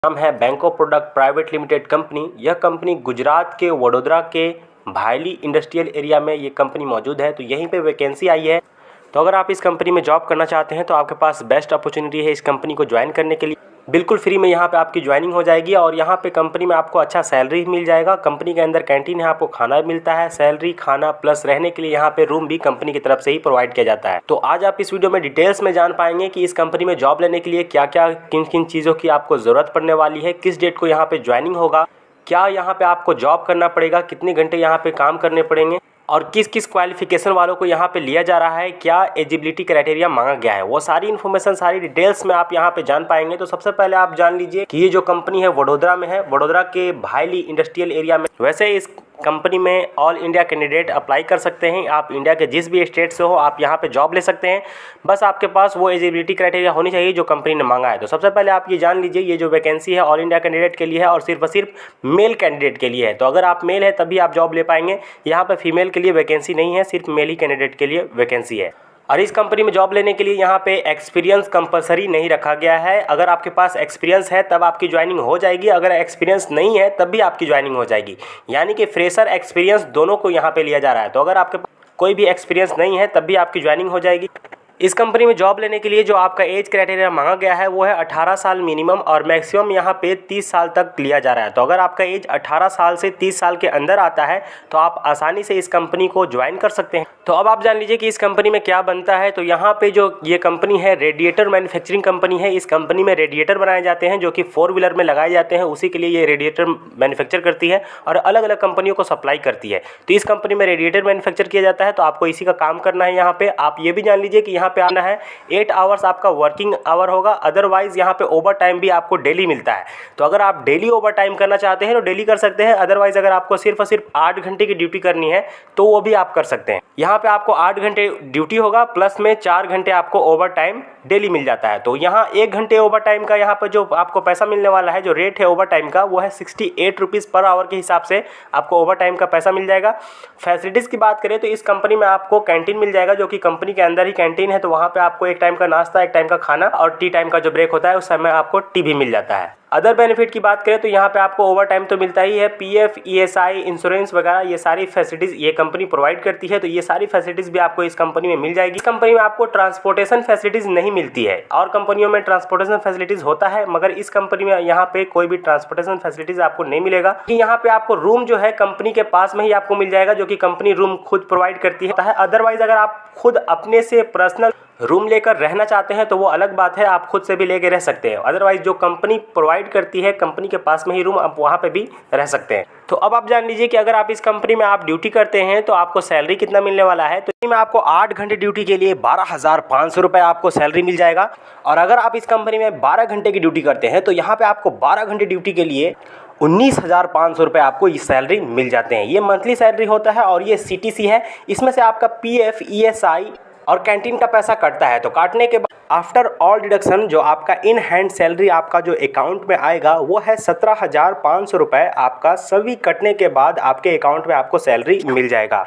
नाम है बैंको प्रोडक्ट प्राइवेट लिमिटेड कंपनी। यह कंपनी गुजरात के वडोदरा के भायली इंडस्ट्रियल एरिया में ये कंपनी मौजूद है। तो यहीं पे वैकेंसी आई है। तो अगर आप इस कंपनी में जॉब करना चाहते हैं तो आपके पास बेस्ट अपॉर्चुनिटी है इस कंपनी को ज्वाइन करने के लिए। बिल्कुल फ्री में यहाँ पे आपकी ज्वाइनिंग हो जाएगी और यहाँ पे कंपनी में आपको अच्छा सैलरी मिल जाएगा। कंपनी के अंदर कैंटीन है, आपको खाना मिलता है, सैलरी, खाना प्लस रहने के लिए यहाँ पे रूम भी कंपनी की तरफ से ही प्रोवाइड किया जाता है। तो आज आप इस वीडियो में डिटेल्स में जान पाएंगे कि इस कंपनी में जॉब लेने के लिए क्या क्या किन किन चीज़ों की आपको ज़रूरत पड़ने वाली है, किस डेट को यहाँ पे ज्वाइनिंग होगा, क्या यहाँ पे आपको जॉब करना पड़ेगा, कितने घंटे यहाँ पे काम करने पड़ेंगे और किस किस क्वालिफिकेशन वालों को यहाँ पे लिया जा रहा है, क्या एलिजिबिलिटी क्राइटेरिया मांगा गया है, वो सारी इन्फॉर्मेशन, सारी डिटेल्स में आप यहाँ पे जान पाएंगे। तो सबसे पहले आप जान लीजिए कि ये जो कंपनी है वडोदरा में है, वडोदरा के भायली इंडस्ट्रियल एरिया में। वैसे इस कंपनी में ऑल इंडिया कैंडिडेट अप्लाई कर सकते हैं। आप इंडिया के जिस भी स्टेट से हो आप यहाँ पे जॉब ले सकते हैं। बस आपके पास वो एलिजिबिलिटी क्राइटेरिया होनी चाहिए जो कंपनी ने मांगा है। तो सबसे पहले आप ये जान लीजिए, ये जो वैकेंसी है ऑल इंडिया कैंडिडेट के लिए है और सिर्फ मेल कैंडिडेट के लिए है। तो अगर आप मेल है तभी आप जॉब ले पाएंगे। यहाँ पर फीमेल के लिए वैकेंसी नहीं है, सिर्फ मेल ही कैंडिडेट के लिए वैकेंसी है। और इस कंपनी में जॉब लेने के लिए यहाँ पे एक्सपीरियंस कंपलसरी नहीं रखा गया है। अगर आपके पास एक्सपीरियंस है तब आपकी ज्वाइनिंग हो जाएगी, अगर एक्सपीरियंस नहीं है तब भी आपकी ज्वाइनिंग हो जाएगी। यानी कि फ्रेशर एक्सपीरियंस दोनों को यहाँ पे लिया जा रहा है। तो अगर आपके कोई भी एक्सपीरियंस नहीं है तब भी आपकी ज्वाइनिंग हो जाएगी। इस कंपनी में जॉब लेने के लिए जो आपका एज क्राइटेरिया मांगा गया है वो है 18 साल मिनिमम और मैक्सिमम यहाँ पे 30 साल तक लिया जा रहा है। तो अगर आपका एज 18 साल से 30 साल के अंदर आता है तो आप आसानी से इस कंपनी को ज्वाइन कर सकते हैं। तो अब आप जान लीजिए कि इस कंपनी में क्या बनता है। तो यहाँ पे जो ये कंपनी है रेडिएटर मैन्युफैक्चरिंग कंपनी है। इस कंपनी में रेडिएटर बनाए जाते हैं जो कि 4 व्हीलर में लगाए जाते हैं, उसी के लिए ये रेडिएटर मैन्युफैक्चर करती है और अलग अलग कंपनियों को सप्लाई करती है। तो इस कंपनी में रेडिएटर मैन्युफैक्चर किया जाता है। तो आपको इसी का काम करना है यहाँ पे। आप ये भी जान लीजिए कि यहाँ पे आना है 8 आवर्स आपका वर्किंग आवर होगा। अदरवाइज यहाँ पे ओवर टाइम भी आपको डेली मिलता है। तो अगर आप डेली ओवर टाइम करना चाहते हैं तो डेली कर सकते हैं। अदरवाइज अगर आपको सिर्फ और सिर्फ 8 घंटे की ड्यूटी करनी है तो वो भी आप कर सकते हैं। यहाँ पे आपको 8 घंटे ड्यूटी होगा प्लस में 4 घंटे आपको ओवर टाइम डेली मिल जाता है। तो यहाँ 1 घंटे ओवर टाइम का यहाँ पर जो आपको पैसा मिलने वाला है, जो रेट है ओवर टाइम का, वो है 68 रुपीज़ पर आवर के हिसाब से आपको ओवर टाइम का पैसा मिल जाएगा। फैसिलिटीज़ की बात करें तो इस कंपनी में आपको कैंटीन मिल जाएगा, जो कि कंपनी के अंदर ही कैंटीन है। तो वहाँ पे आपको एक टाइम का नाश्ता, एक टाइम का खाना और टी टाइम का जो ब्रेक होता है उस समय आपको टी भी मिल जाता है। अदर बेनिफिट की बात करें तो यहाँ पे आपको ओवर टाइम तो मिलता ही है, पीएफ, ईएसआई, इंश्योरेंस वगैरह ये सारी फैसिलिटीज़ ये कंपनी प्रोवाइड करती है। तो ये सारी फैसिलिटीज़ भी आपको इस कंपनी में मिल जाएगी। इस कंपनी में आपको ट्रांसपोर्टेशन फैसिलिटीज़ नहीं मिलती है। और कंपनियों में ट्रांसपोर्टेशन फैसिलिटीज़ होता है, मगर इस कंपनी में यहाँ पे कोई भी ट्रांसपोर्टेशन फैसिलिटीज़ आपको नहीं मिलेगा। कि यहाँ पे आपको रूम जो है कंपनी के पास में ही आपको मिल जाएगा, जो कि कंपनी रूम खुद प्रोवाइड करती है। अदरवाइज अगर आप खुद अपने से पर्सनल रूम लेकर रहना चाहते हैं तो वो अलग बात है, आप खुद से भी लेके रह सकते हैं। अदरवाइज जो कंपनी प्रोवाइड करती है, कंपनी के पास में ही रूम, आप वहाँ पे भी रह सकते हैं। तो अब आप जान लीजिए कि अगर आप इस कंपनी में आप ड्यूटी करते हैं तो आपको सैलरी कितना मिलने वाला है। तो इसमें आपको 8 घंटे ड्यूटी के लिए 12,500 रुपये आपको सैलरी मिल जाएगा। और अगर आप इस कंपनी में 12 घंटे की ड्यूटी करते हैं तो यहाँ पे आपको 12 घंटे ड्यूटी के लिए 19,500 रुपये आपको ये सैलरी मिल जाते हैं। ये मंथली सैलरी होता है और ये सीटीसी है। इसमें से आपका पीएफ, ईएसआई और कैंटीन का पैसा कटता है। तो काटने के बाद आफ्टर ऑल डिडक्शन जो आपका इन हैंड सैलरी आपका जो अकाउंट में आएगा वो है 17,500 रुपये। आपका सभी कटने के बाद आपके अकाउंट में आपको सैलरी मिल जाएगा।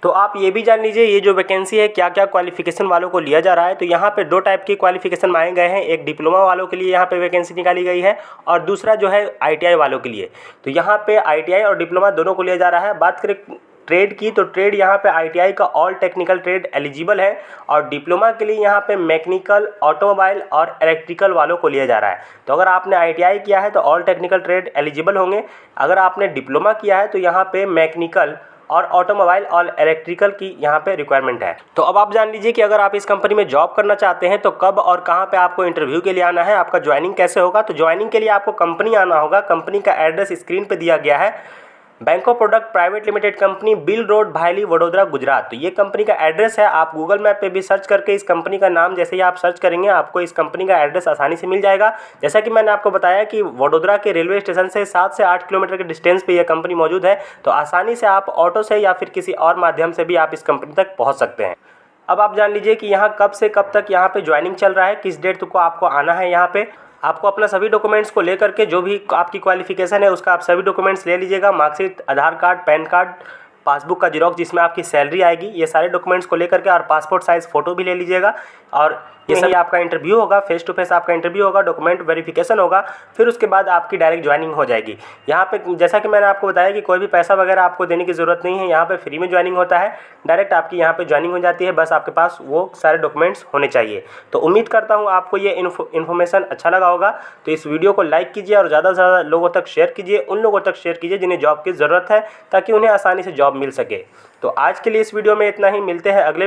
तो आप ये भी जान लीजिए ये जो वैकेंसी है क्या क्या क्वालिफिकेशन वालों को लिया जा रहा है। तो यहाँ पे 2 टाइप की क्वालिफिकेशन मांगे गए हैं। एक डिप्लोमा वालों के लिए यहाँ पे वैकेंसी निकाली गई है और दूसरा जो है आईटीआई वालों के लिए। तो यहाँ पे आईटीआई और डिप्लोमा दोनों को लिया जा रहा है। बात करें ट्रेड की तो ट्रेड यहाँ पे आईटीआई का ऑल टेक्निकल ट्रेड एलिजिबल है और डिप्लोमा के लिए यहाँ पे मैकेनिकल, ऑटोमोबाइल और इलेक्ट्रिकल वालों को लिया जा रहा है। तो अगर आपने आईटीआई किया है तो ऑल टेक्निकल ट्रेड एलिजिबल होंगे। अगर आपने डिप्लोमा किया है तो यहाँ पे मैकेनिकल और ऑटोमोबाइल और इलेक्ट्रिकल की यहाँ पे रिक्वायरमेंट है। तो अब आप जान लीजिए कि अगर आप इस कंपनी में जॉब करना चाहते हैं तो कब और कहाँ पे आपको इंटरव्यू के लिए आना है, आपका ज्वाइनिंग कैसे होगा। तो ज्वाइनिंग के लिए आपको कंपनी आना होगा। कंपनी का एड्रेस स्क्रीन पे दिया गया है। बैंको product private limited company, bill road, भायली, वडोदरा, गुजरात। तो ये कंपनी का एड्रेस है। आप गूगल मैप पे भी सर्च करके इस कंपनी का नाम जैसे ही आप सर्च करेंगे आपको इस कंपनी का एड्रेस आसानी से मिल जाएगा। जैसा कि मैंने आपको बताया कि वडोदरा के रेलवे स्टेशन से 7 से 8 किलोमीटर के डिस्टेंस पे ये कंपनी मौजूद है। तो आसानी से आप ऑटो से या फिर किसी और माध्यम से भी आप इस कंपनी तक पहुँच सकते हैं। अब आप जान लीजिए कि यहाँ कब से कब तक यहाँ पे ज्वाइनिंग चल रहा है, किस डेट को आपको आना है। यहाँ पे आपको अपना सभी डॉक्यूमेंट्स को लेकर के जो भी आपकी क्वालिफिकेशन है उसका आप सभी डॉक्यूमेंट्स ले लीजिएगा। मार्कशीट, आधार कार्ड, पैन कार्ड, पासबुक का जेरॉक्स जिसमें आपकी सैलरी आएगी, ये सारे डॉक्यूमेंट्स को लेकर के और पासपोर्ट साइज़ फ़ोटो भी ले लीजिएगा। और ये सभी आपका इंटरव्यू होगा, फेस टू फेस आपका इंटरव्यू होगा, डॉक्यूमेंट वेरिफिकेशन होगा, फिर उसके बाद आपकी डायरेक्ट ज्वाइनिंग हो जाएगी। यहाँ पे जैसा कि मैंने आपको बताया कि कोई भी पैसा वगैरह आपको देने की ज़रूरत नहीं है, यहाँ पे फ्री में ज्वाइनिंग होता है, डायरेक्ट आपकी यहाँ पे ज्वाइनिंग हो जाती है, बस आपके पास वो सारे डॉक्यूमेंट्स होने चाहिए। तो उम्मीद करता हूँ आपको ये इन्फॉर्मेशन अच्छा लगा होगा। तो इस वीडियो को लाइक कीजिए और ज़्यादा से ज़्यादा लोगों तक शेयर कीजिए, उन लोगों तक शेयर कीजिए जिन्हें जॉब की ज़रूरत है, ताकि उन्हें आसानी से जॉब मिल सके। तो आज के लिए इस वीडियो में इतना ही, मिलते हैं अगले